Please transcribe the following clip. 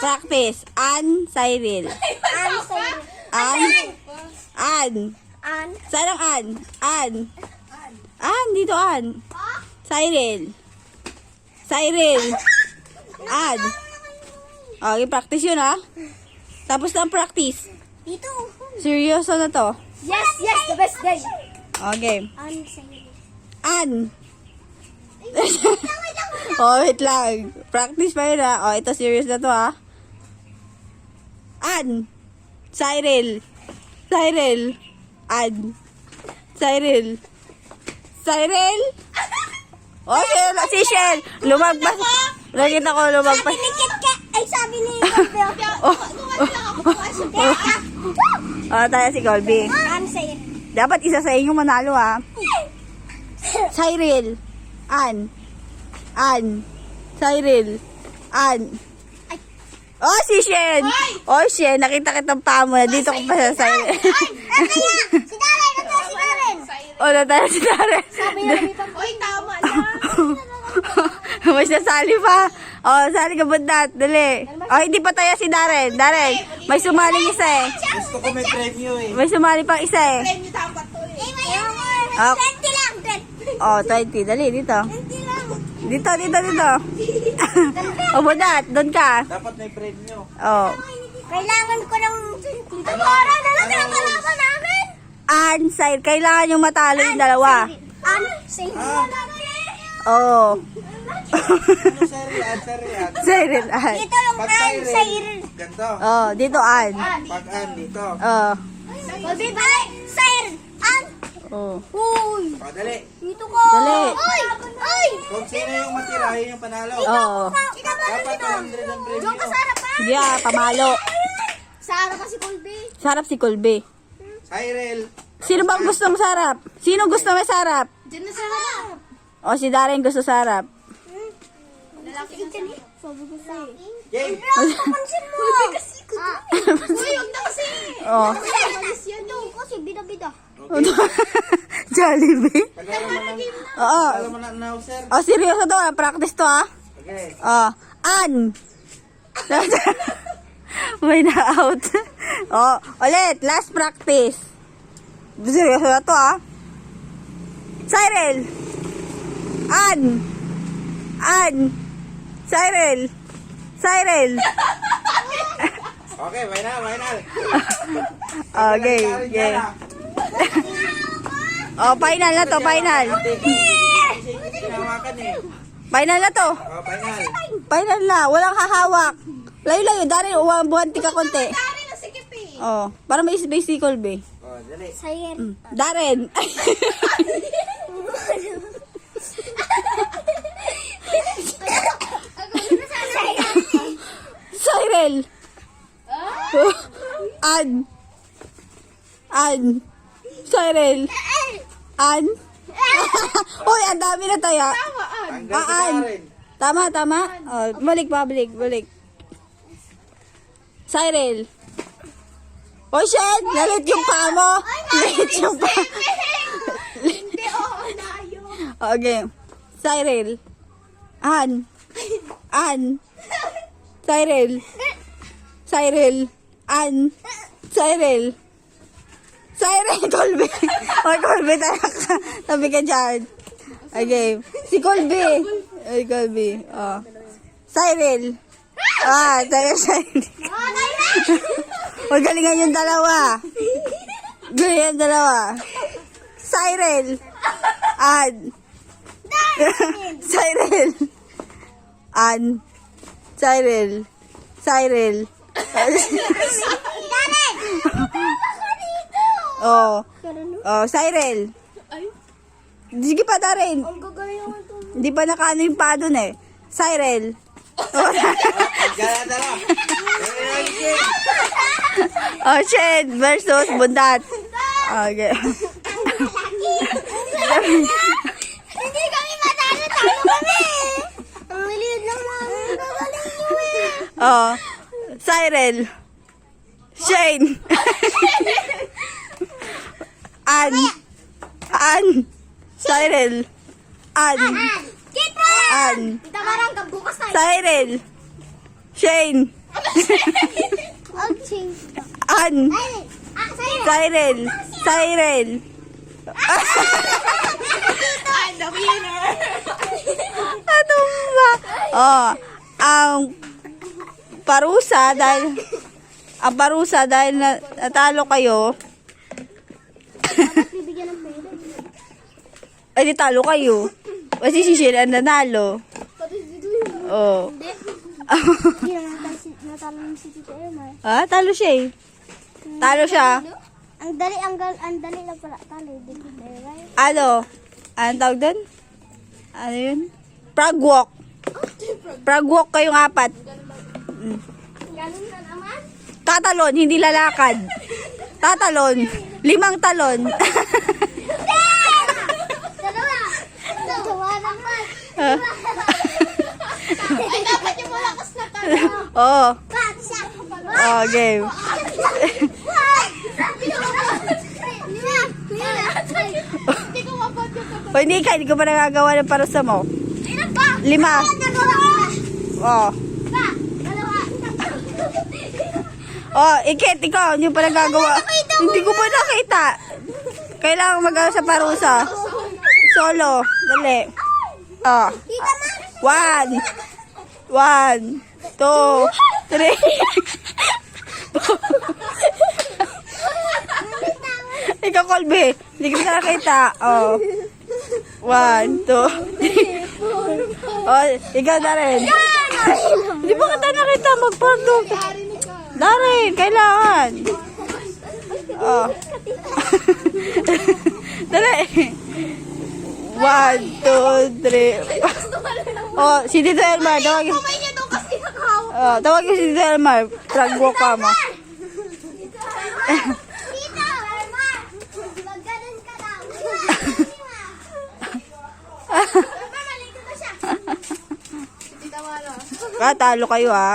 Practice. An, Cyril. An. Saan ang an? An. An, dito an. Cyril. An. Okay, practice yun ha. Tapos na ang practice. Dito. Seryoso na to. Yes, the best day. Okay. An. Oh, wait lang. Practice pa yun ha. Oh, ito serious na to ha. An. Cyril. An. Cyril. Oh, si Shell. Lumagpas. Nakita ko lumagpas. Sabi ni Colby. Oh, tayo si Colby. An Cyril. Dapat isa sa inyo manalo ha. Cyril. An. Cyril. An. Oh, si Shen. Oh, Shen. Nakita kitang paa mo na. Dito ko pa sa Cyril. Si Darren. Si Darren. Oh, natala si Darren. Sabi niya dito. Oy, tama na. Mas nasali pa. Oh, sali ka bundat. Dali. Oh, hindi pa tayo si Darren. May sumaling isa eh. Gusto ko may preview eh. May sumali pang isa eh. Premyo dapat to eh. Oh. 20 lang. Oh, 20. Dali, dito. 20 lang. Dito. Oh, bundat. Doon ka. Dapat may preview. Oh. Kailangan ko ng... Tumara na lang kalaban namin. An, Cyril. Kailangan yung matalo yung dalawa. An Cyril. Oh. Ano serial? Cyril, An. Dito yung Pag An Cyril. Cyril, ganito. Oh, dito An. Pag an, dito. Oh. Colby, bye. Cyril. An. Oh. Uy. O, dali. Dito ko. Dali. Oy. Kung sino yung matira, yun yung panalo. Oh. Dapat 100 ang preview. Diyan ka sa harapan. Yeah, pamalo. Sa harapan si Colby. Sarap si Colby. Cyril. Sino bang gustong sarap? Sino gusto may sarap? Diyan na sa harap. O, si Darren gusto sarap. Lalaki ka ni. Sabi ko sa'yo. Game. Papansin mo. Uy, kasi ko. Uy, huwag na kasi. Oh. Malis yan daw. Kasi bida-bida. Jollibee? Pagkala mo na, Oo. pagkala mo na now, sir. O, seryoso to. Practice to, ha? Okay. Oh. An. May na-out. Oh, ulit. Last practice. Seryoso na to, ha? Cyril. An. Cyril. Okay, final. Okay. Oh, final na to, final. Hinawakan eh. Final na to. O, final. Final na. Walang hahawak. Layo-layo. Darren, buhanti ka konti. Dari na sikip eh. Oh, para may space si Colby. O, dali. Cyril. Darren. Cyril. An. Cyril. An. Uy, ang dami na tayo. Hanggang si An. Darren. Tama. Oh, balik. Cyril. Oh, shit! Nalit yung paa mo. Nalit yung paa. Hindi, oo, nayo. Okay. Cyril. An. Cyril. An. Cyril. Colby. Oy, Colby, tabi ka dyan. Okay. Si Colby. Ay, Colby. Oh. Cyril. Cyril. Galingan yung dalawa. Cyril. An. Cyril. Oh. Cyril. Sige pa, Darren. Ang gagaling naman ito. Hindi pa nakaano yung pa dun eh. Cyril. Dala. Oh, Shen versus Bundat. Okay. Hindi kami matalo. Talo kami. Ang maliit naman. Ang gagaling nyo eh. Oh. Cyril. Shane. An. Cyril. Keep on! An. Tita Marang, bukas tayo. Cyril. Shane. Agsing. An. Siren. Siren. I'm the winner. Ano ba? Oh, ang parusa dahil natalo kayo, Bibigyan ng pera. ay di talo kayo. Kasi si Shane ang nanalo. Oh. Hindi naman natalo ng si Tito Emma. Talo siya eh. Talo siya. Ang dali lang pala talo. Dito Emma. Ano? Anong tawag doon? Ano yun? Frog walk. Frog walk kayong apat. Ganun na naman. Tatalon, hindi lalakad. Tatalon. 5 talon. Dalawa. Dalawa naman. Ay, dapat yung malakas na talo. Oo. Patsa. Oh, game. Hindi ko mapot yung O hindi ka, hindi ko pa nagagawa ng parusa mo. 5. Oh. Oh, Ikit, ikaw, hindi pa nagagawa. Hindi ko pa nakita. Kailangan mag sa parusa. Solo. Dali. Oh. 1, 2, 3. Ikaw, Colby. Hindi ko na nakita. Oh. 1, 2, 3. Oh, ikaw na rin. Hindi mo kita nakita magpardog. Darin, kailangan. Oh. Dali. 1, 2, 3. Oh, si Tito Elmar, tawagin. Kamay niya daw kasi nakahawak. Oh, tawagin si Tito Elmar. Frog walk ka mo. Tito! Magganon ka daw. Mamalik ko siya. Talo kayo, ha.